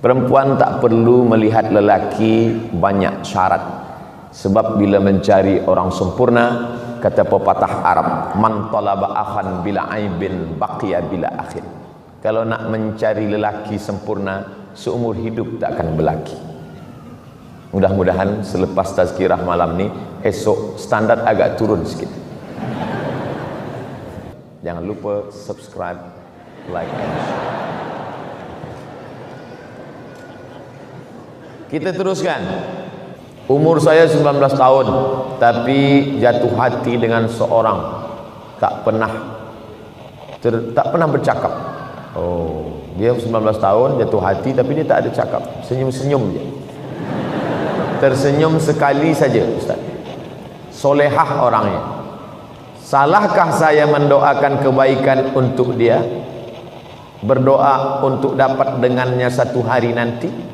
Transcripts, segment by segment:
Perempuan tak perlu melihat lelaki banyak syarat, sebab bila mencari orang sempurna, kata pepatah Arab, man talaba akhan bila aibin baqiya bila akhir. Kalau nak mencari lelaki sempurna, seumur hidup tak akan berlaki. Mudah-mudahan selepas tazkirah malam ni, esok standar agak turun sikit. Jangan lupa subscribe, like and share. Kita teruskan. Umur saya 19 tahun, tapi jatuh hati dengan seorang, tak pernah bercakap. Oh, dia 19 tahun jatuh hati, tapi dia tak ada cakap, senyum-senyum je. Tersenyum sekali saja, Ustaz. Solehah orangnya. Salahkah saya mendoakan kebaikan untuk dia? Berdoa untuk dapat dengannya satu hari nanti?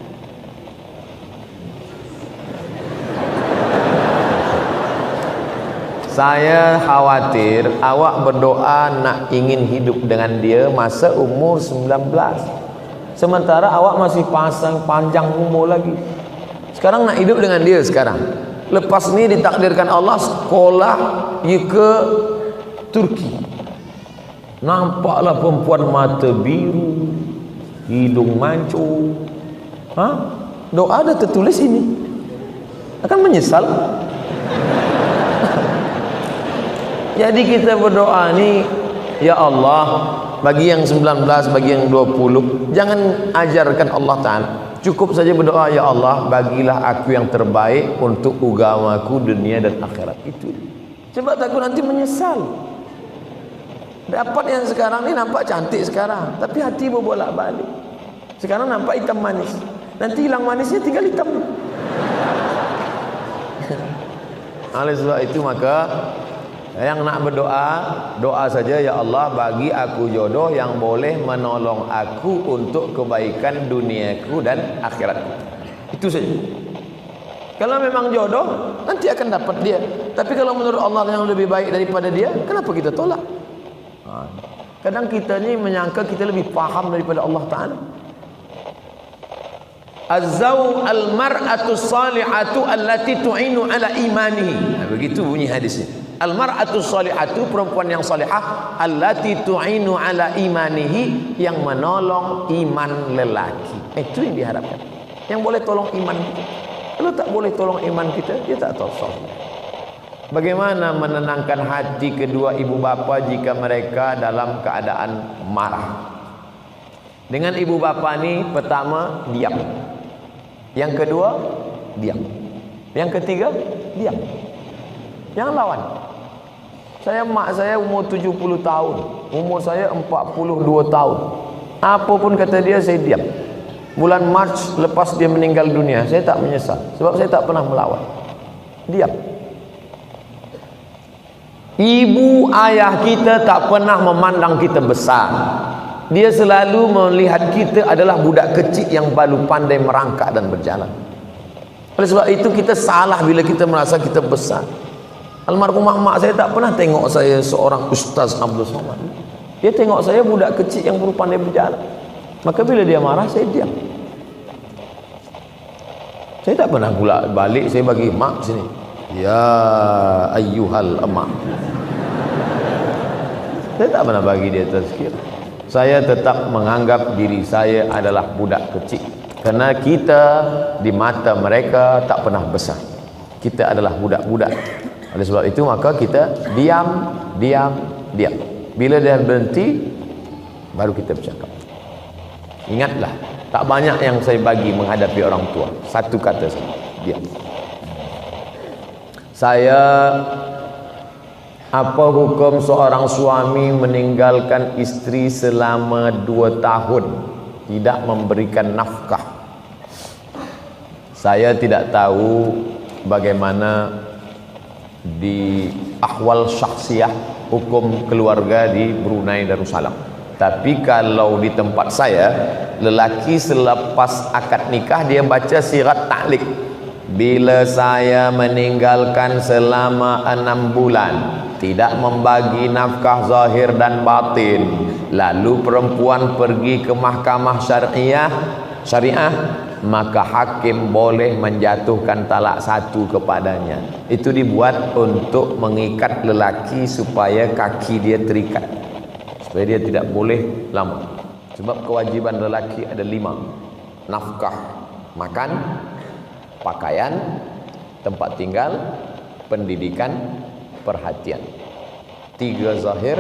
Saya khawatir awak berdoa nak ingin hidup dengan dia masa umur 19. Sementara awak masih panjang umur lagi. Sekarang nak hidup dengan dia sekarang. Lepas ni ditakdirkan Allah sekolah ke Turki. Nampaklah perempuan mata biru, hidung mancung. Doa ada tertulis ini. Akan menyesal. Jadi kita berdoa ni, ya Allah, bagi yang 19, bagi yang 20, jangan ajarkan Allah Ta'ala. Cukup saja berdoa, ya Allah, bagilah aku yang terbaik untuk agamaku dunia dan akhirat. Itu. Sebab takut nanti menyesal. Dapat yang sekarang ni nampak cantik sekarang, tapi hati berbolak-balik. Sekarang nampak hitam manis, nanti hilang manisnya tinggal hitam. Oleh sebab itu maka yang nak berdoa, doa saja, ya Allah, bagi aku jodoh yang boleh menolong aku untuk kebaikan duniaku dan akhiratku. Itu saja. Kalau memang jodoh, nanti akan dapat dia. Tapi kalau menurut Allah yang lebih baik daripada dia, kenapa kita tolak? Kadang kita ni menyangka kita lebih faham daripada Allah Ta'ala. Az-zaw al-mar'atu salihatu allati tu'inu ala imanihi. Begitu bunyi hadisnya. Al-mar'atu salihatu, perempuan yang salihah, allati tu'inu ala imanihi, yang menolong iman lelaki. Itu yang diharapkan. Yang boleh tolong iman kita. Kalau tak boleh tolong iman kita, dia tak tahu. Bagaimana menenangkan hati kedua ibu bapa jika mereka dalam keadaan marah? Dengan ibu bapa ni, pertama diam. Yang kedua diam. Yang ketiga diam. Jangan lawan. Mak saya umur 70 tahun, umur saya 42 tahun. Apapun kata dia, saya diam. Bulan Mac lepas dia meninggal dunia, saya tak menyesal, sebab saya tak pernah melawan. Diam. Ibu ayah kita tak pernah memandang kita besar. Dia selalu melihat kita adalah budak kecil yang baru pandai merangkak dan berjalan. Oleh sebab itu kita salah bila kita merasa kita besar. Almarhumah mak saya tak pernah tengok saya seorang Ustaz Abdul Somad. Dia tengok saya budak kecil yang baru pandai berjalan. Maka bila dia marah, saya diam. Saya tak pernah pula balik, saya bagi mak sini, ya ayyuhal emak. Saya tak pernah bagi dia tazkir. Saya tetap menganggap diri saya adalah budak kecil, kerana kita di mata mereka tak pernah besar. Kita adalah budak-budak. Oleh sebab itu maka kita diam. Bila dia berhenti, baru kita bercakap. Ingatlah, tak banyak yang saya bagi menghadapi orang tua. Satu kata saja, diam. Apa hukum seorang suami meninggalkan isteri selama 2 tahun tidak memberikan nafkah? Saya tidak tahu bagaimana di ahwal syakhsiyah hukum keluarga di Brunei Darussalam. Tapi kalau di tempat saya, lelaki selepas akad nikah dia baca sirat ta'liq. Bila saya meninggalkan selama 6 bulan, tidak membagi nafkah zahir dan batin, lalu perempuan pergi ke mahkamah syariah, syariah, maka hakim boleh menjatuhkan talak satu kepadanya. Itu dibuat untuk mengikat lelaki supaya kaki dia terikat, supaya dia tidak boleh lama. Sebab kewajiban lelaki ada 5: nafkah, makan, pakaian, tempat tinggal, pendidikan, perhatian. 3 zahir,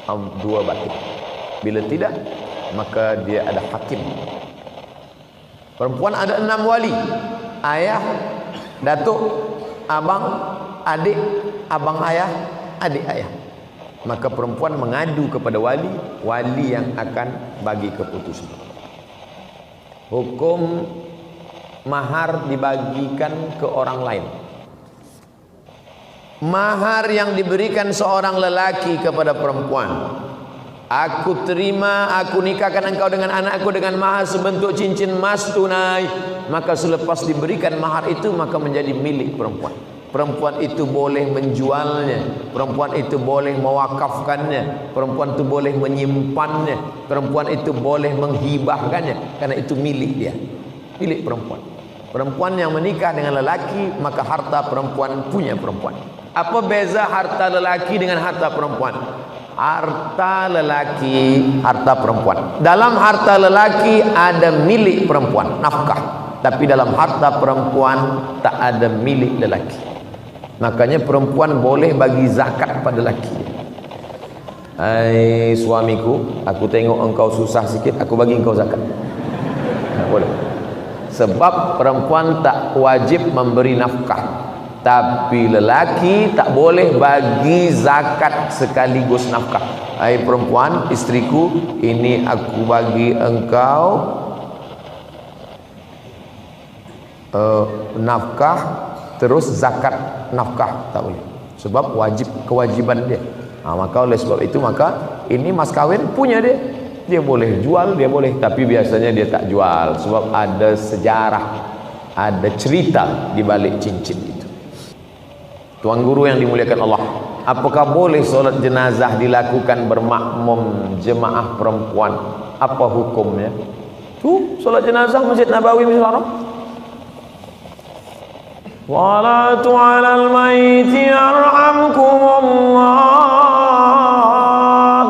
2 batin. Bila tidak, maka dia ada hakim. Perempuan ada 6 wali: ayah, datuk, abang, adik, abang ayah, adik ayah. Maka perempuan mengadu kepada wali, wali yang akan bagi keputusan. Hukum mahar dibagikan ke orang lain. Mahar yang diberikan seorang lelaki kepada perempuan: aku terima, aku nikahkan engkau dengan anakku dengan mahar sebentuk cincin emas tunai. Maka selepas diberikan mahar itu, maka menjadi milik perempuan. Perempuan itu boleh menjualnya, perempuan itu boleh mewakafkannya, perempuan itu boleh menyimpannya, perempuan itu boleh menghibahkannya, karena itu milik dia, milik perempuan. Perempuan yang menikah dengan lelaki, maka harta perempuan punya perempuan. Apa beza harta lelaki dengan harta perempuan? Harta lelaki, harta perempuan. Dalam harta lelaki ada milik perempuan, nafkah. Tapi dalam harta perempuan tak ada milik lelaki. Makanya perempuan boleh bagi zakat pada lelaki. Hai suamiku, aku tengok engkau susah sikit, aku bagi engkau zakat. Tak boleh. Sebab perempuan tak wajib memberi nafkah. Tapi lelaki tak boleh bagi zakat sekaligus nafkah. Hai perempuan, istriku, ini aku bagi engkau nafkah terus zakat nafkah, tak boleh. Sebab wajib, kewajiban dia. Maka oleh sebab itu, maka ini mas kawin punya dia. Dia boleh jual, dia boleh, tapi biasanya dia tak jual sebab ada sejarah, ada cerita di balik cincin itu. Tuan guru yang dimuliakan Allah, apakah boleh solat jenazah dilakukan bermakmum jemaah perempuan? Apa hukumnya? Tu solat jenazah Masjid Nabawi, Masjid Haram. Salatu 'alal mayyiti yarhamkumullah.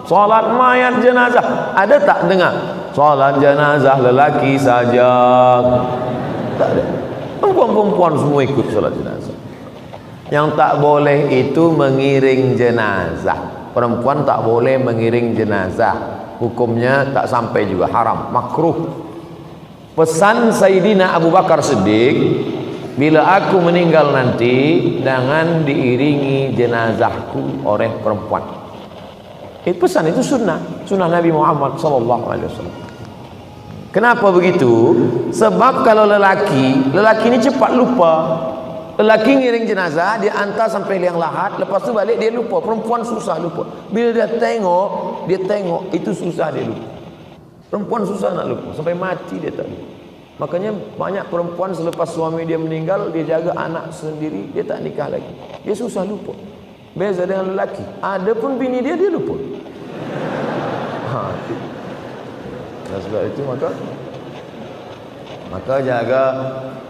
Salat mayat jenazah. Ada tak dengar? Salat jenazah lelaki saja. Tak ada. Perempuan-perempuan semua ikut salat jenazah. Yang tak boleh itu mengiring jenazah. Perempuan tak boleh mengiring jenazah. Hukumnya tak sampai juga, haram, makruh. Pesan Sayyidina Abu Bakar Siddiq, bila aku meninggal nanti, jangan diiringi jenazahku oleh perempuan. Pesan itu sunnah Nabi Muhammad SAW. Kenapa begitu? Sebab kalau lelaki ini cepat lupa. Lelaki ngiring jenazah, dia hantar sampai liang lahat, lepas tu balik dia lupa. Perempuan susah lupa. Bila dia tengok itu susah dia lupa. Perempuan susah nak lupa, sampai mati dia tak lupa. Makanya banyak perempuan selepas suami dia meninggal, dia jaga anak sendiri, dia tak nikah lagi. Dia susah lupa. Beza dengan lelaki, ada pun bini dia lupa. Dan sebab itu maka jaga.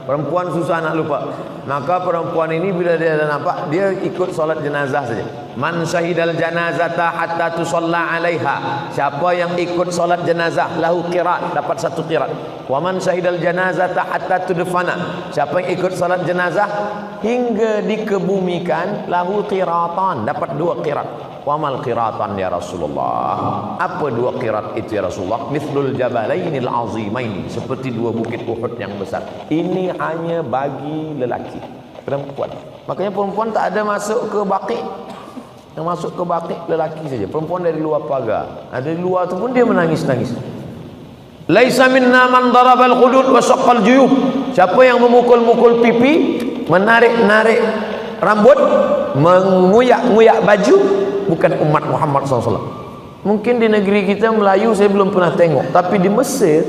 Perempuan susah nak lupa. Maka perempuan ini bila dia dah nampak, dia ikut solat jenazah saja. Man syahidal janazata hatta tusalla 'alaiha. Siapa yang ikut solat jenazah lahu qirat, dapat 1 qirat. Wa man syahidal janazata hatta tudfana. Siapa yang ikut solat jenazah hingga dikebumikan lahu qiratan, dapat 2 qirat. Wa mal qiratan ya Rasulullah? Apa 2 qirat itu ya Rasulullah? Mithlul jabalainil azimain, seperti 2 bukit Uhud yang besar. Ini hanya bagi lelaki. Perempuan, makanya perempuan tak ada masuk ke baqi. Yang masuk ke baqi lelaki saja. Perempuan dari luar pagar. Dari luar tu pun dia menangis-nangis. Laisa minna man darabal khudud wa saqqal juyub. Siapa yang memukul-mukul pipi, menarik-narik rambut, menguyak-nguyak baju, bukan umat Muhammad SAW. Mungkin di negeri kita Melayu saya belum pernah tengok, tapi di Mesir,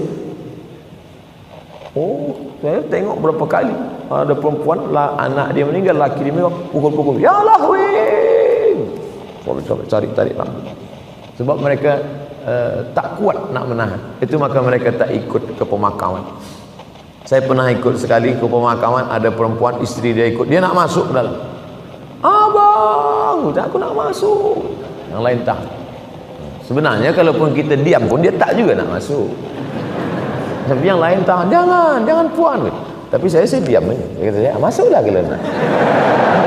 saya tengok berapa kali ada perempuan lah, anak dia meninggal, laki dia meninggal, pukul-pukul, ya Allah weh, cari rambut. Sebab mereka tak kuat nak menahan. Itu maka mereka tak ikut ke pemakaman. Saya pernah ikut sekali ke pemakaman, ada perempuan, isteri dia ikut, dia nak masuk ke dalam. Abang, aku nak masuk. Yang lain tak. Sebenarnya kalaupun kita diam pun dia tak juga nak masuk. Tapi yang lain tak, jangan puan. Tapi saya diam aja. Dia kata, ya, masuklah kalau nak.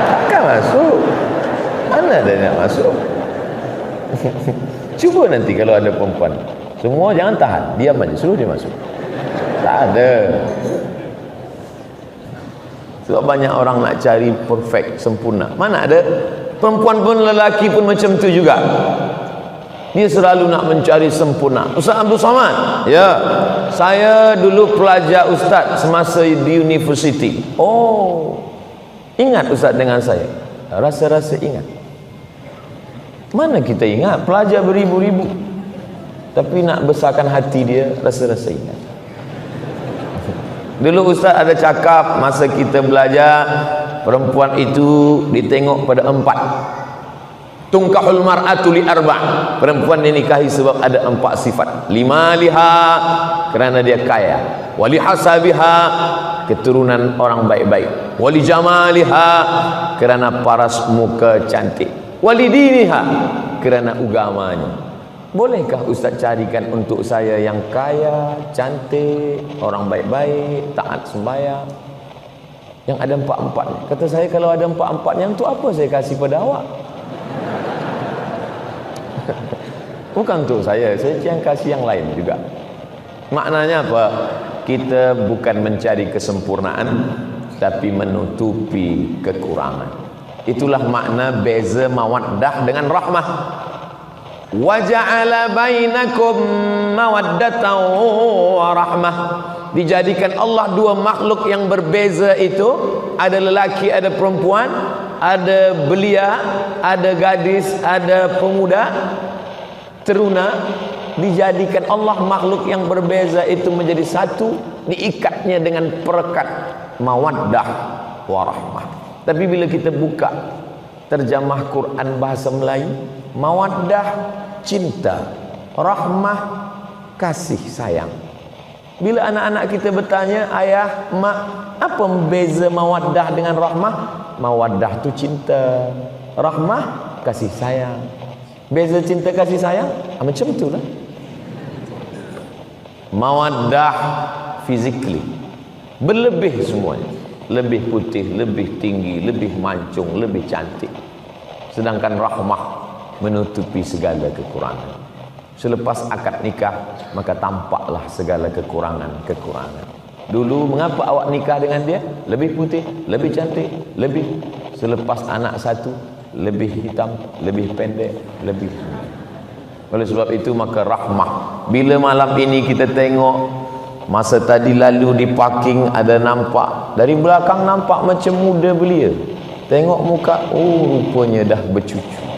Takkan masuk. Mana ada nak masuk? Cuba nanti kalau ada perempuan, semua jangan tahan, diam aja, suruh dia masuk. Tak ada. Sebab banyak orang nak cari perfect, sempurna. Mana ada? Perempuan pun, lelaki pun macam tu juga. Dia selalu nak mencari sempurna. Ustaz Abdul Somad, ya, saya dulu pelajar ustaz semasa di universiti. Oh, ingat ustaz dengan saya? Rasa-rasa ingat. Mana kita ingat? Pelajar beribu-ribu, tapi nak besarkan hati dia, rasa-rasa ingat. Dulu ustaz ada cakap masa kita belajar, perempuan itu ditengok pada 4. Tungkahul mar'atu li arba'. Perempuan dinikahi sebab ada 4 sifat. Limaliha, kerana dia kaya. Wali hasabiha, keturunan orang baik-baik. Wali jamaliha, kerana paras muka cantik. Wali diniha, kerana agamanya. Bolehkah ustaz carikan untuk saya yang kaya, cantik, orang baik-baik, taat sembahyang, yang ada 4-4? Kata saya, kalau ada 4-4 yang tu apa saya kasih pada awak? Bukan untuk saya yang kasih yang lain juga. Maknanya apa? Kita bukan mencari kesempurnaan, tapi menutupi kekurangan. Itulah makna beza mawaddah dengan rahmah. Wa ja'ala bainakum mawaddatan wa rahmah. Dijadikan Allah dua makhluk yang berbeza itu, ada lelaki, ada perempuan, ada belia, ada gadis, ada pemuda, teruna. Dijadikan Allah makhluk yang berbeza itu menjadi satu, diikatnya dengan perekat mawaddah warahmah. Tapi bila kita buka terjemah Quran bahasa Melayu, mawaddah cinta, rahmah kasih sayang. Bila anak-anak kita bertanya, ayah, mak, apa beza mawaddah dengan rahmah? Mawaddah tu cinta, rahmah kasih sayang. Beza cinta kasih sayang? Macam tu lah. Mawaddah physically berlebih semuanya, lebih putih, lebih tinggi, lebih mancung, lebih cantik. Sedangkan rahmah menutupi segala kekurangan. Selepas akad nikah, maka tampaklah segala kekurangan-kekurangan. Dulu mengapa awak nikah dengan dia? Lebih putih, lebih cantik, lebih. Selepas anak satu, lebih hitam, lebih pendek, lebih. Oleh sebab itu maka rahmah. Bila malam ini kita tengok, masa tadi lalu di parking ada nampak, dari belakang nampak macam muda belia. Tengok muka, oh rupanya dah bercucu.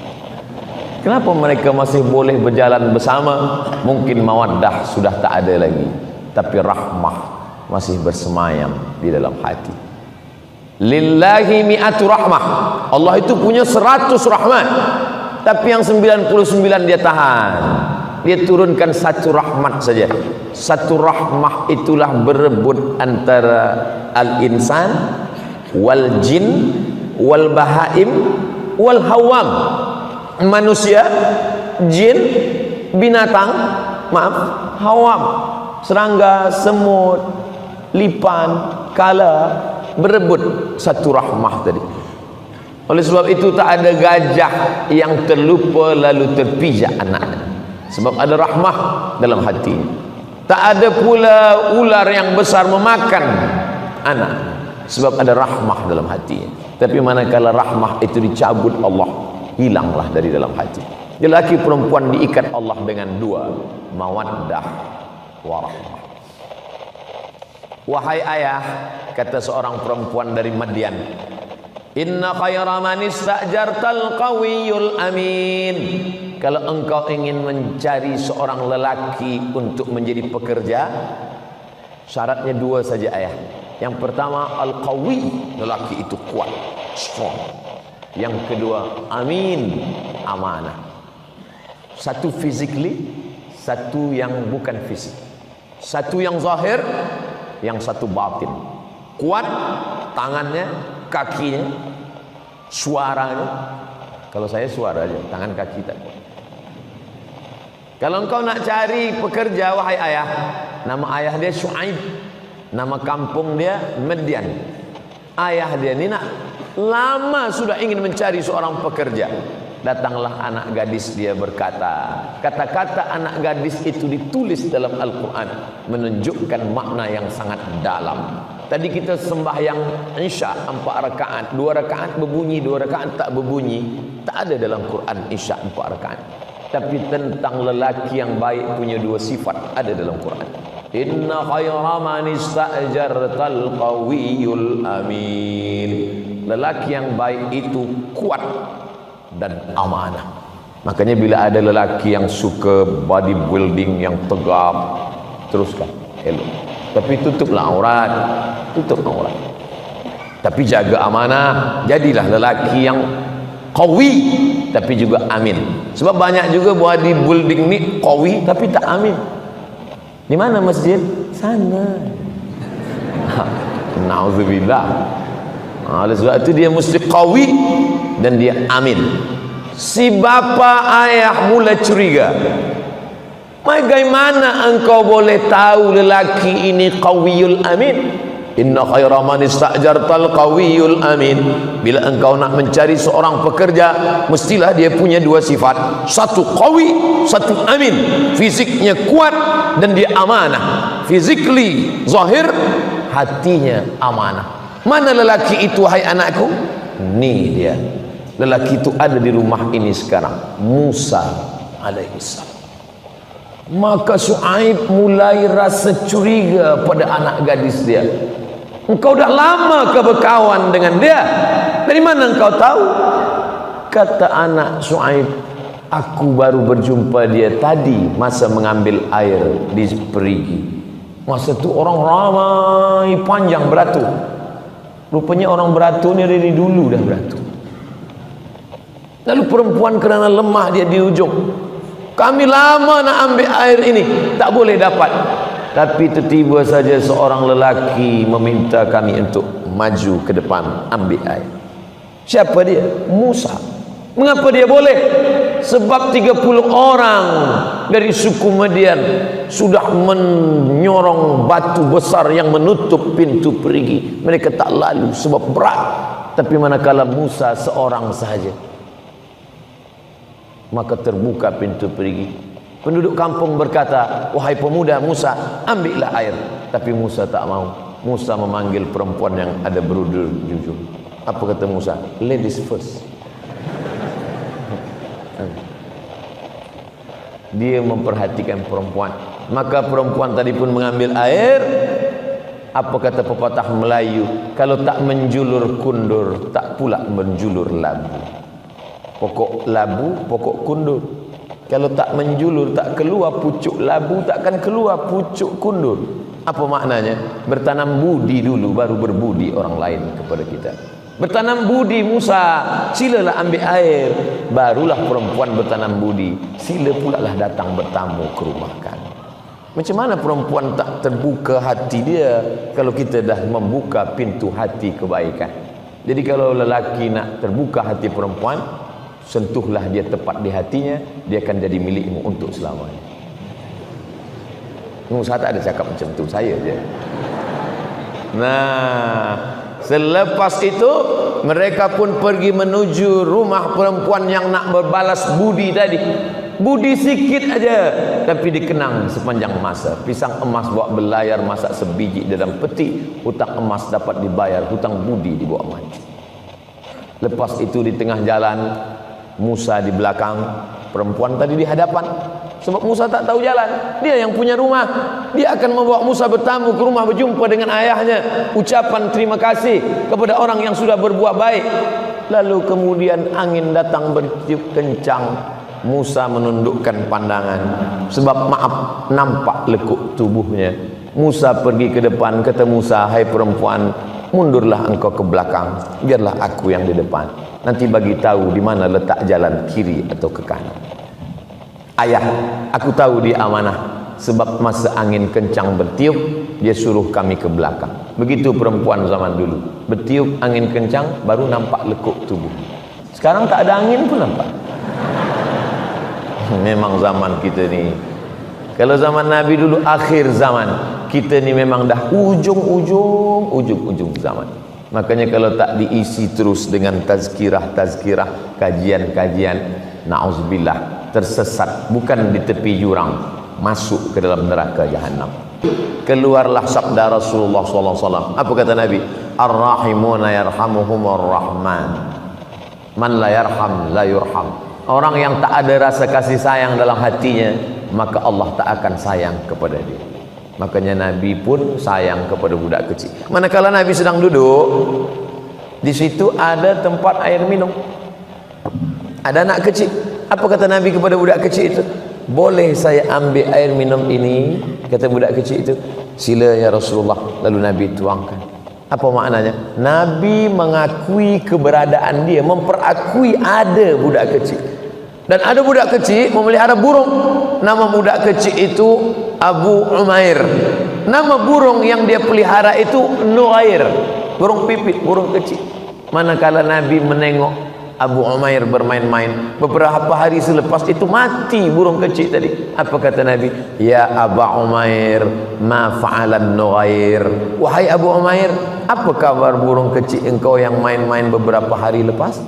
Kenapa mereka masih boleh berjalan bersama? Mungkin mawaddah sudah tak ada lagi, tapi rahmah masih bersemayam di dalam hati. Lillahi mi'atu rahmah. Allah itu punya 100 rahmat, tapi yang 99 dia tahan. Dia turunkan 1 rahmat saja. 1 rahmah itulah berebut antara al-insan wal jin wal bahaim wal hawam. Manusia, jin, binatang, maaf, hawam, serangga, semut, lipan, kala, berebut 1 rahmah tadi. Oleh sebab itu tak ada gajah yang terlupa lalu terpijak anaknya, sebab ada rahmah dalam hati. Tak ada pula ular yang besar memakan anak, sebab ada rahmah dalam hati. Tapi manakala rahmah itu dicabut Allah, hilanglah dari dalam hati. Lelaki perempuan diikat Allah dengan 2, mawaddah warahmah. Wahai ayah, kata seorang perempuan dari Madian, inna khaira man istajartal qawiyul amin. Kalau engkau ingin mencari seorang lelaki untuk menjadi pekerja, syaratnya 2 saja ayah. Yang pertama al-qawi, lelaki itu kuat, strong. Yang kedua amin, amanah. 1 physically, satu yang bukan fisik, satu yang zahir, yang satu batin. Kuat tangannya, kakinya, suaranya. Kalau saya suara aja, tangan kaki tak kuat. Kalau engkau nak cari pekerja, wahai ayah, nama ayah dia Syuaib, nama kampung dia Madian. Ayah dia ni nak lama sudah ingin mencari seorang pekerja. Datanglah anak gadis dia berkata. Kata-kata anak gadis itu ditulis dalam Al-Quran, menunjukkan makna yang sangat dalam. Tadi kita sembahyang Isya 4 rakaat, 2 rakaat berbunyi, 2 rakaat tak berbunyi. Tak ada dalam Quran Isya 4 rakaat. Tapi tentang lelaki yang baik punya 2 sifat ada dalam Quran. Inna khayra man ista'jartal qawiyul amin. Lelaki yang baik itu kuat dan amanah. Makanya bila ada lelaki yang suka bodybuilding yang tegap, teruskan, elok. Tapi tutuplah aurat, tutup aurat. Tapi jaga amanah, jadilah lelaki yang qawi tapi juga amin. Sebab banyak juga bodybuilding ni qawi tapi tak amin. Di mana masjid? Sana. Nauzubillah. Oleh sebab itu dia mesti qawi dan dia amin. Si bapa ayah mula curiga. Bagaimana engkau boleh tahu lelaki ini qawiyul amin? Inna khaira man ista'jartal qawiyul amin. Bila engkau nak mencari seorang pekerja, mestilah dia punya 2 sifat. Satu qawi, satu amin. Fisiknya kuat dan dia amanah. Physically zahir, hatinya amanah. Mana lelaki itu, hai anakku? Ni dia. Lelaki itu ada di rumah ini sekarang, Musa alaihissalam. Maka Syuaib mulai rasa curiga pada anak gadis dia. Engkau dah lama ke berkawan dengan dia? Dari mana engkau tahu? Kata anak Syuaib, aku baru berjumpa dia tadi masa mengambil air di perigi. Masa tu orang ramai panjang beratur. Rupanya orang beratur ni dari dulu dah beratur. Lalu perempuan kerana lemah dia di ujung. Kami lama nak ambil air ini, tak boleh dapat. Tapi tiba-tiba saja seorang lelaki meminta kami untuk maju ke depan ambil air. Siapa dia? Musa. Mengapa dia boleh? Sebab 30 orang dari suku Madian sudah menyorong batu besar yang menutup pintu perigi. Mereka tak lalu sebab berat. Tapi manakala Musa seorang sahaja, maka terbuka pintu perigi. Penduduk kampung berkata, wahai pemuda Musa, ambillah air. Tapi Musa tak mau. Musa memanggil perempuan yang ada berudul jujur. Apa kata Musa? Ladies first. Dia memperhatikan perempuan. Maka perempuan tadi pun mengambil air. Apa kata pepatah Melayu? Kalau tak menjulur kundur, tak pula menjulur labu. Pokok labu, pokok kundur. Kalau tak menjulur, tak keluar pucuk labu, takkan keluar pucuk kundur. Apa maknanya? Bertanam budi dulu, baru berbudi orang lain kepada kita. Bertanam budi Musa, silalah ambil air. Barulah perempuan bertanam budi, sila pula lah datang bertamu ke rumah kami. Macam mana perempuan tak terbuka hati dia kalau kita dah membuka pintu hati kebaikan? Jadi kalau lelaki nak terbuka hati perempuan, sentuhlah dia tepat di hatinya, dia akan jadi milikmu untuk selamanya. Musa tak ada cakap macam tu, saya je. Nah, selepas itu mereka pun pergi menuju rumah perempuan yang nak berbalas budi tadi. Budi sikit aja, tapi dikenang sepanjang masa. Pisang emas bawa belayar, masak sebiji dalam peti. Hutang emas dapat dibayar, hutang budi dibawa mati. Lepas itu di tengah jalan, Musa di belakang, perempuan tadi di hadapan. Sebab Musa tak tahu jalan, dia yang punya rumah. Dia akan membawa Musa bertamu ke rumah, berjumpa dengan ayahnya, ucapan terima kasih kepada orang yang sudah berbuat baik. Lalu kemudian angin datang bertiup kencang. Musa menundukkan pandangan, sebab maaf, nampak lekuk tubuhnya. Musa pergi ke depan. Kata Musa, hai perempuan, mundurlah engkau ke belakang, biarlah aku yang di depan. Nanti bagi tahu di mana letak jalan kiri atau ke kanan. ayah, aku tahu dia amanah. Sebab masa angin kencang bertiup, dia suruh kami ke belakang. Begitu perempuan zaman dulu. Bertiup angin kencang, baru nampak lekuk tubuh. Sekarang tak ada angin pun nampak. Memang zaman kita ni. Kalau zaman Nabi dulu akhir zaman, kita ni memang dah ujung zaman. Makanya kalau tak diisi terus dengan tazkirah, kajian-kajian, na'udzubillah, tersesat, bukan di tepi jurang, masuk ke dalam neraka jahanam. Keluarlah sabda Rasulullah SAW. Apa kata Nabi? Ar-rahimuna yarhamuhumur rahman, man la yarham la yurham. Orang yang tak ada rasa kasih sayang dalam hatinya, maka Allah tak akan sayang kepada dia. Makanya Nabi pun sayang kepada budak kecil. Manakala Nabi sedang duduk, di situ ada tempat air minum, ada anak kecil. Apa kata Nabi kepada budak kecil itu? Boleh saya ambil air minum ini? Kata budak kecil itu. Sila ya Rasulullah. Lalu Nabi tuangkan. Apa maknanya? Nabi mengakui keberadaan dia, memperakui ada budak kecil. Dan ada budak kecil memelihara burung. Nama budak kecil itu Abu Umair. Nama burung yang dia pelihara itu Nuair, burung pipit, burung kecil. Manakala Nabi menengok Abu Umair bermain-main, beberapa hari selepas itu mati burung kecil tadi. Apa kata Nabi? Ya Abu Umair, ma fa'alan Nuair. Wahai Abu Umair, apa kabar burung kecil engkau yang main-main beberapa hari lepas?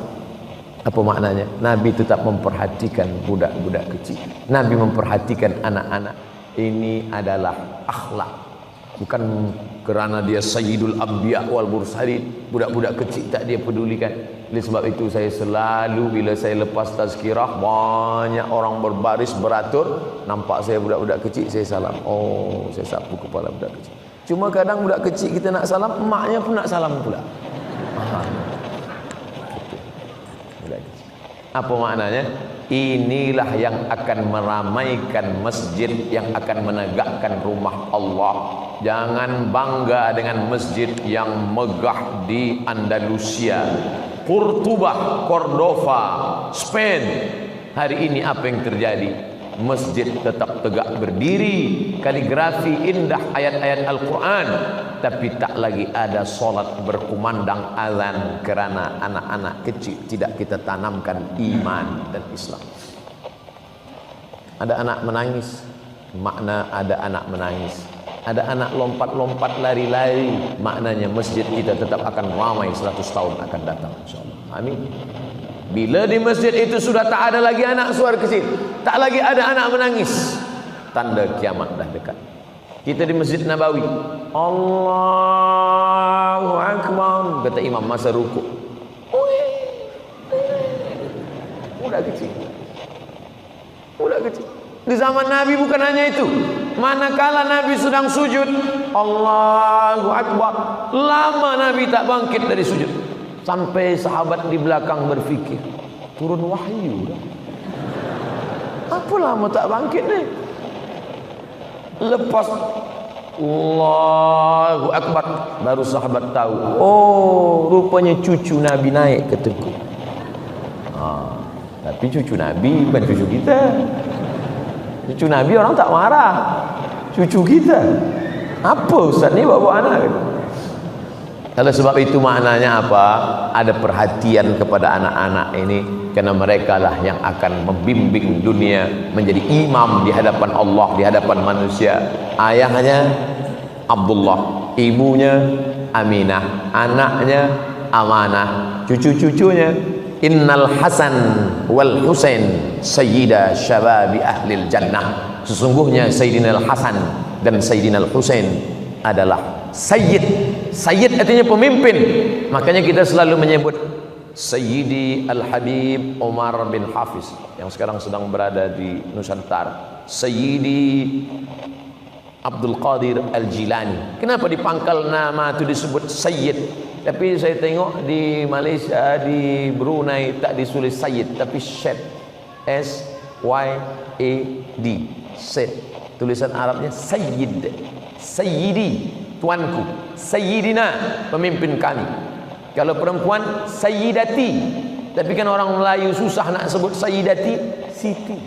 Apa maknanya? Nabi tetap memperhatikan budak-budak kecil. Nabi memperhatikan anak-anak. Ini adalah akhlak. Bukan kerana dia Sayyidul Anbiya wal Mursalin, budak-budak kecil tak dia pedulikan. Oleh sebab itu saya selalu bila saya lepas tazkirah, banyak orang berbaris beratur, nampak saya budak-budak kecil, saya salam. Oh, saya sapu kepala budak kecil. Cuma kadang budak kecil kita nak salam, emaknya pun nak salam pula. Apa maknanya? Inilah yang akan meramaikan masjid, yang akan menegakkan rumah Allah. Jangan bangga dengan masjid yang megah di Andalusia, Cordoba, Spain. Hari ini apa yang terjadi? Masjid tetap tegak berdiri, kaligrafi indah ayat-ayat Al-Quran, tapi tak lagi ada solat berkumandang azan kerana anak-anak kecil tidak kita tanamkan iman dan Islam. Ada anak menangis, makna ada anak menangis. Ada anak lompat-lompat lari-lari, maknanya masjid kita tetap akan ramai 100 tahun akan datang, insyaallah. Amin. Bila di masjid itu sudah tak ada lagi anak suara kecil, tak lagi ada anak menangis, tanda kiamat dah dekat. Kita di Masjid Nabawi, Allahu Akbar, kata imam masa rukuk. Budak kecil. Budak kecil. Di zaman Nabi bukan hanya itu. Manakala Nabi sedang sujud, Allahu Akbar, lama Nabi tak bangkit dari sujud. Sampai sahabat di belakang berfikir, turun wahyu dah. Apa lama tak bangkit ni? Lepas Allahu Akbar, baru sahabat tahu, oh rupanya cucu Nabi naik ke teguk. Tapi cucu Nabi bukan cucu kita. Cucu Nabi orang tak marah. Cucu kita. Apa Ustaz ni bawa anak? Oleh sebab itu maknanya apa? Ada perhatian kepada anak-anak ini, karena mereka lah yang akan membimbing dunia menjadi imam di hadapan Allah, di hadapan manusia. Ayahnya Abdullah, ibunya Aminah, anaknya Amanah, cucu-cucunya Innal Hasan wal Husain sayyida syababi ahlil jannah. Sesungguhnya Sayyidina Al-Hasan dan Sayyidina Al-Husain adalah Sayyid. Sayyid artinya pemimpin. Makanya kita selalu menyebut Sayyidi Al-Habib Umar bin Hafiz yang sekarang sedang berada di Nusantara, Sayyidi Abdul Qadir Al-Jilani. Kenapa di pangkal nama itu disebut Sayyid? Tapi saya tengok di Malaysia, di Brunei tak ditulis Sayyid, tapi Syed, S-Y-A-D, Syed. Tulisan Arabnya Sayyid, Sayyidi, tuanku, Sayyidina, pemimpin kami. Kalau perempuan Sayyidati, tapi kan orang Melayu susah nak sebut Sayyidati, Siti.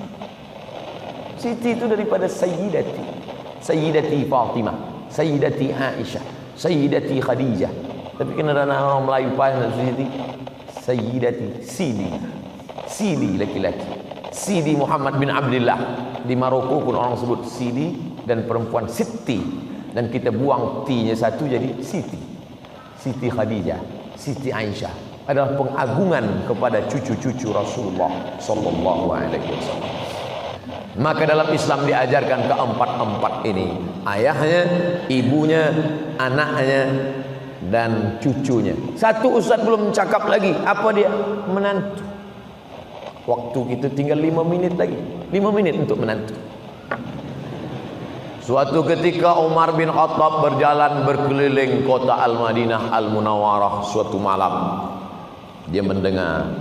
Siti itu daripada Sayyidati. Sayyidati Fatimah, Sayyidati Aisyah, Sayyidati Khadijah. Tapi kena orang Melayu payah nak Siti. Sayyidati, Sidi. Sidi laki-laki. Sidi Muhammad bin Abdullah. Di Maroko pun orang sebut Sidi, dan perempuan Siti. Dan kita buang T-nya satu jadi Siti. Siti Khadijah, Siti Aisyah adalah pengagungan kepada cucu-cucu Rasulullah sallallahu alaihi wasallam. Maka dalam Islam diajarkan keempat-empat ini, ayahnya, ibunya, anaknya, dan cucunya. Satu ustaz belum cakap lagi, apa dia? Menantu. Waktu kita tinggal 5 minit lagi, 5 menit untuk menantu. Suatu ketika Umar bin Khattab berjalan berkeliling kota Al-Madinah Al-Munawwarah suatu malam. Dia mendengar.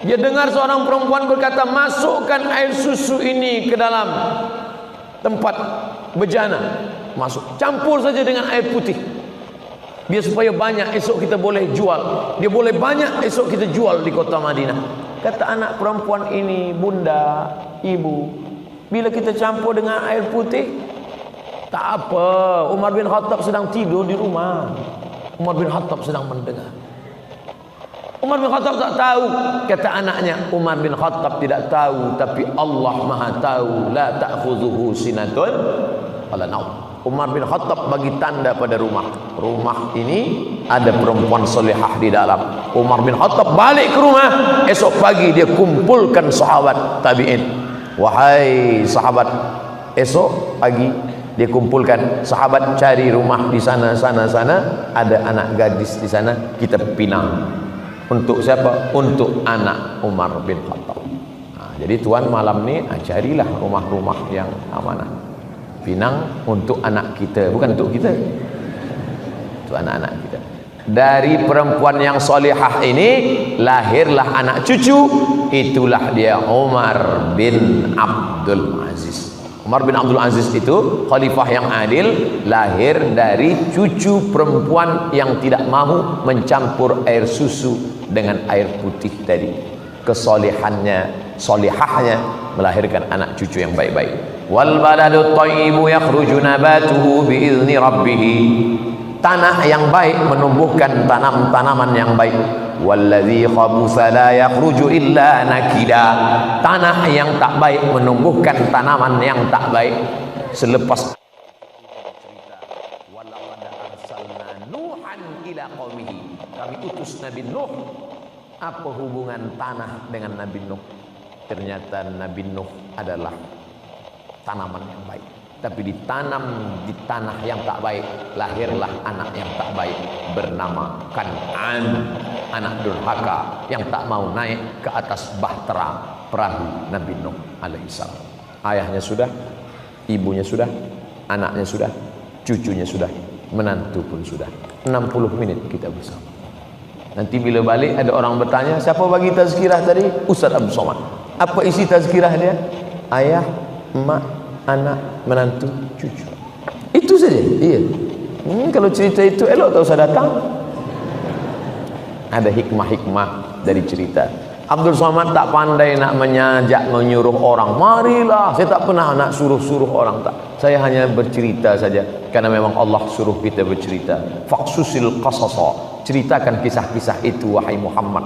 Dia dengar seorang perempuan berkata, masukkan air susu ini ke dalam tempat bejana. Masuk, campur saja dengan air putih. Biar supaya banyak, esok kita boleh jual. Dia boleh banyak, esok kita jual di kota Madinah. Kata anak perempuan ini, bunda, ibu, bila kita campur dengan air putih, tak apa. Umar bin Khattab sedang tidur di rumah. Umar bin Khattab sedang mendengar. Umar bin Khattab tak tahu. Kata anaknya, Umar bin Khattab tidak tahu, tapi Allah Maha tahu. La ta'khudhuhu sinatun wala naum. Umar bin Khattab bagi tanda pada rumah. Rumah ini ada perempuan solehah di dalam. Umar bin Khattab balik ke rumah. Esok pagi dia kumpulkan sahabat tabi'in. Wahai sahabat, esok pagi dia kumpulkan sahabat, cari rumah di sana, ada anak gadis di sana, kita pinang. Untuk siapa? Untuk anak Umar bin Khattab. Jadi tuan malam ni carilah rumah-rumah yang amanah. Pinang untuk anak kita, bukan untuk kita. Untuk anak-anak kita. Dari perempuan yang solihah ini lahirlah anak cucu. Itulah dia Umar bin Abdul Aziz. Umar bin Abdul Aziz itu khalifah yang adil, lahir dari cucu perempuan yang tidak mahu mencampur air susu dengan air putih tadi. Kesolehannya, solihahnya melahirkan anak cucu yang baik-baik. Wal baladut thayyibu yakhruju nabatuhu biizni rabbih. Tanah yang baik menumbuhkan tanaman yang baik. Walladzi khabutha la yakhruju illa nakida. Tanah yang tak baik menumbuhkan tanaman yang tak baik. Selepas walaqad arsalna nuhan ila qaumihi. Kami utus Nabi Nuh. Apa hubungan tanah dengan Nabi Nuh? Ternyata Nabi Nuh adalah tanaman yang baik. Tapi ditanam di tanah yang tak baik, lahirlah anak yang tak baik bernama Kan'an, anak durhaka yang tak mau naik ke atas bahtera perahu Nabi Nuh alaihissalam. Ayahnya sudah, ibunya sudah, anaknya sudah, cucunya sudah, menantu pun sudah. 60 menit kita bersama. Nanti bila balik ada orang bertanya, siapa bagi tazkirah tadi? Ustaz Abdul Somad. Apa isi tazkirah dia? Ayah, emak, anak, menantu, cucu. Itu saja. Iya. Kalau cerita itu elok tak usah datang. Ada hikmah-hikmah dari cerita. Abdul Somad tak pandai nak menyajak, menyuruh orang. Marilah. Saya tak pernah nak suruh-suruh orang, tak. Saya hanya bercerita saja. Karena memang Allah suruh kita bercerita. Faqsusil qasasa. Ceritakan kisah-kisah itu wahai Muhammad.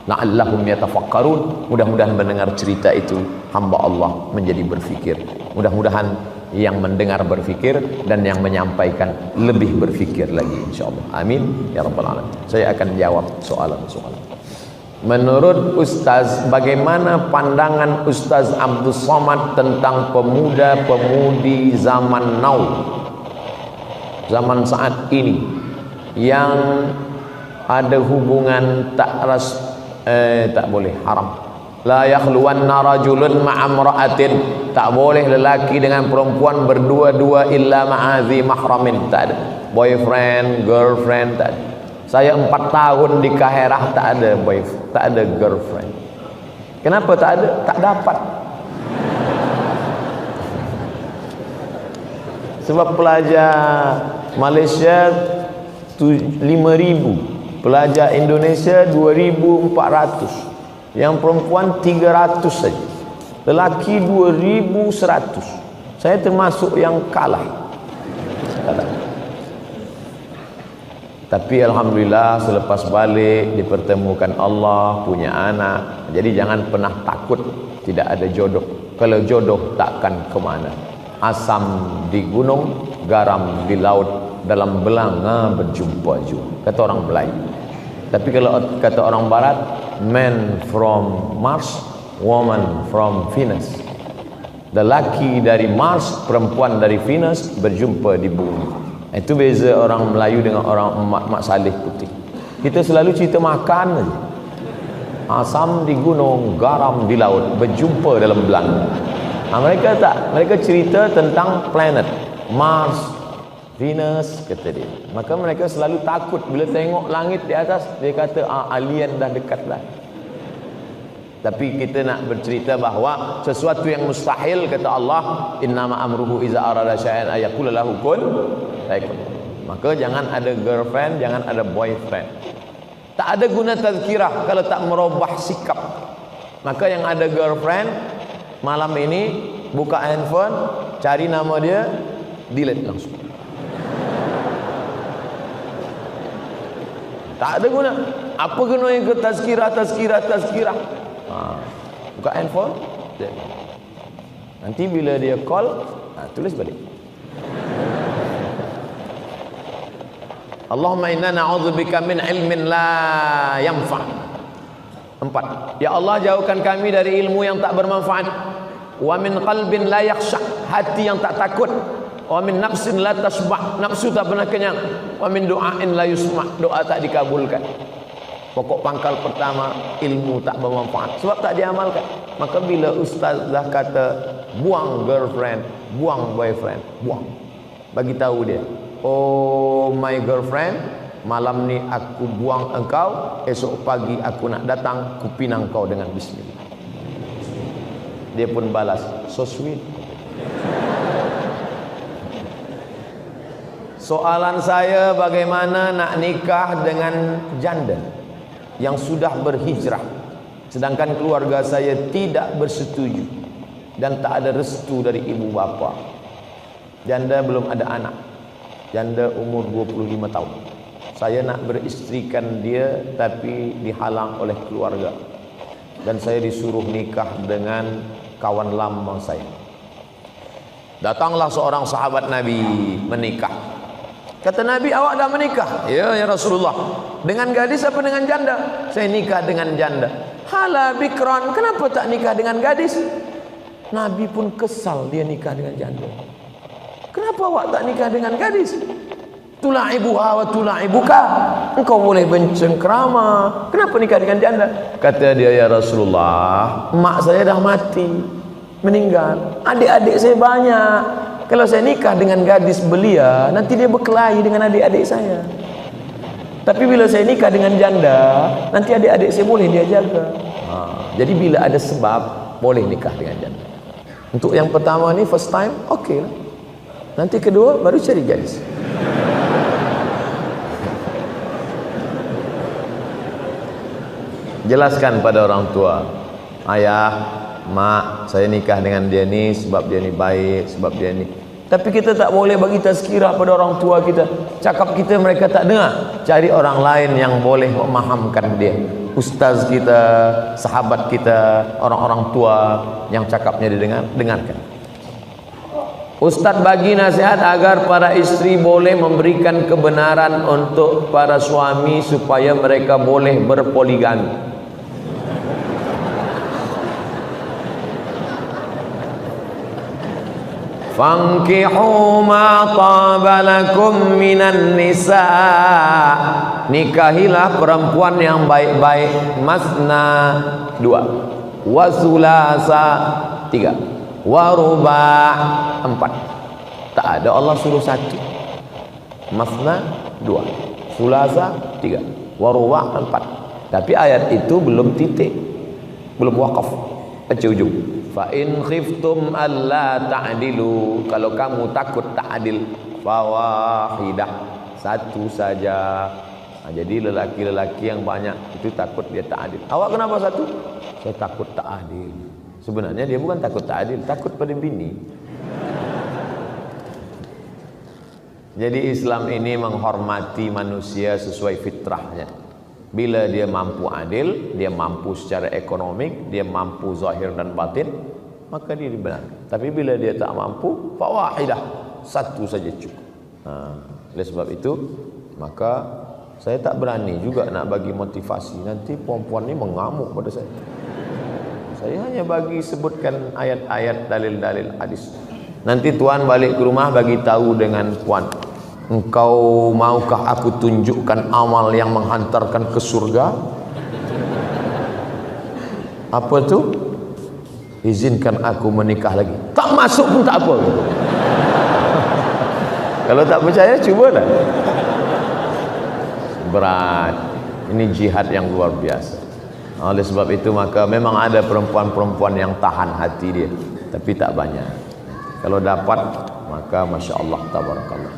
La'allahum yatafakkarun. Mudah-mudahan mendengar cerita itu hamba Allah menjadi berfikir. Mudah-mudahan yang mendengar berfikir dan yang menyampaikan lebih berfikir lagi, insyaallah. Amin ya rabbal alamin. Saya akan jawab soalan-soalan. Menurut Ustaz, bagaimana pandangan Ustaz Abdul Somad tentang pemuda-pemudi zaman now, zaman saat ini, yang ada hubungan tak boleh, haram. La yakhluwanna rajulun ma'amra'atin. Tak boleh lelaki dengan perempuan berdua-dua illa ma'azi mahramin. Tak ada boyfriend, girlfriend, tak ada. Saya 4 tahun di Kaherah tak ada boyfriend, tak ada girlfriend. Kenapa tak ada? Tak dapat. Sebab pelajar Malaysia 5,000, pelajar Indonesia 2,400, yang perempuan 300 saja. lelaki 2100. Saya termasuk yang kalah. Tapi alhamdulillah selepas balik dipertemukan Allah, punya anak. Jadi jangan pernah takut tidak ada jodoh. Kalau jodoh takkan kemana. Asam di gunung, garam di laut, dalam belanga berjumpa jua, kata orang Melayu. Tapi kalau kata orang Barat, man from Mars, woman from Venus. Lelaki dari Mars, perempuan dari Venus berjumpa di bumi. Itu beza orang Melayu dengan orang Mak Saleh putih. Kita selalu cerita makan aja. Asam di gunung, garam di laut, berjumpa dalam belanga. Mereka tak, mereka cerita tentang planet Mars, Venus, kata dia. Maka mereka selalu takut bila tengok langit di atas, dia kata alien dah dekat lah. Tapi kita nak bercerita bahawa sesuatu yang mustahil, kata Allah, innama amruhu iza arada syai'an ayaqula lahu kun fayakun. Maka jangan ada girlfriend, jangan ada boyfriend. Tak ada guna tazkirah kalau tak merubah sikap. Maka yang ada girlfriend, malam ini buka handphone, cari nama dia, delete langsung. Tak ada guna. Apa guna yang ke tazkirah? Buka handphone, nanti bila dia call, tulis balik. Allahumma inna na'udzubika min ilmin la yanfa'. 4. Ya Allah, jauhkan kami dari ilmu yang tak bermanfaat. Wa min qalbin la yakhsha', hati yang tak takut. Wa min nafsin la tashba', nafsu tak pernah kenyang. Wa min du'ain la yusma', doa tak dikabulkan. Pokok pangkal pertama, ilmu tak bermanfaat sebab tak diamalkan. Maka bila ustaz dah kata buang girlfriend, buang boyfriend, buang, bagi tahu dia, oh my girlfriend, malam ni aku buang engkau, esok pagi aku nak datang, ku pinang kau dengan bismillah. Dia pun balas, so sweet. Soalan saya, bagaimana nak nikah dengan janda yang sudah berhijrah, sedangkan keluarga saya tidak bersetuju dan tak ada restu dari ibu bapa. Janda belum ada anak, janda umur 25 tahun. Saya nak beristrikan dia tapi dihalang oleh keluarga, dan saya disuruh nikah dengan kawan lama saya. Datanglah seorang sahabat Nabi menikah. Kata Nabi, awak dah menikah? Ya Rasulullah. Dengan gadis apa dengan janda? Saya nikah dengan janda. Hala bikran, kenapa tak nikah dengan gadis? Nabi pun kesal dia nikah dengan janda. Kenapa awak tak nikah dengan gadis? Tula'ibuha wa tula'ibuka, engkau boleh bercengkrama, kenapa nikah dengan janda? Kata dia, ya Rasulullah, mak saya dah mati, meninggal, adik-adik saya banyak. Kalau saya nikah dengan gadis belia, nanti dia berkelahi dengan adik-adik saya. Tapi bila saya nikah dengan janda, nanti adik-adik saya boleh dia jaga. Jadi bila ada sebab, boleh nikah dengan janda. Untuk yang pertama ni, first time, okey lah. Nanti kedua, baru cari gadis. Jelaskan pada orang tua, ayah, mak, saya nikah dengan dia ni sebab dia ni baik, sebab dia ni. Tapi kita tak boleh bagi tazkirah pada orang tua kita. Cakap kita mereka tak dengar. Cari orang lain yang boleh memahamkan dia. Ustaz kita, sahabat kita, orang-orang tua yang cakapnya dengarkan. Ustaz bagi nasihat agar para isteri boleh memberikan kebenaran untuk para suami supaya mereka boleh berpoligami. Fankihu ma taba lakum minan nisa, nikahilah perempuan yang baik-baik. Masna 2, wa sulasa 3, wa ruba' 4. Tak ada Allah suruh 1. Masna 2, sulasa 3, wa ruba' 4. Tapi ayat itu belum titik, belum wakaf, baca ujung. Fa in khiftum alla ta'dilu, kalau kamu takut tak adil, fawahidah, satu saja. Jadi lelaki-lelaki yang banyak itu takut dia tak adil. Awak kenapa satu? Saya takut tak adil. Sebenarnya dia bukan takut tak adil, takut pada bini. Jadi Islam ini menghormati manusia sesuai fitrahnya. Bila dia mampu adil, dia mampu secara ekonomik, dia mampu zahir dan batin, maka dia dibenarkan. Tapi bila dia tak mampu, fawahidah, satu saja cukup. Oleh sebab itu, maka saya tak berani juga nak bagi motivasi. Nanti perempuan ni mengamuk pada saya. Saya hanya bagi sebutkan ayat-ayat, dalil-dalil hadis. Nanti tuan balik ke rumah bagi tahu dengan puan, engkau maukah aku tunjukkan amal yang menghantarkan ke surga? Apa tu? Izinkan aku menikah lagi. Tak masuk pun tak apa. Kalau tak percaya, cubalah. Berat. Ini jihad yang luar biasa. Oleh sebab itu maka memang ada perempuan-perempuan yang tahan hati dia, tapi tak banyak. Kalau dapat, maka Masya Allah, tabarakallah.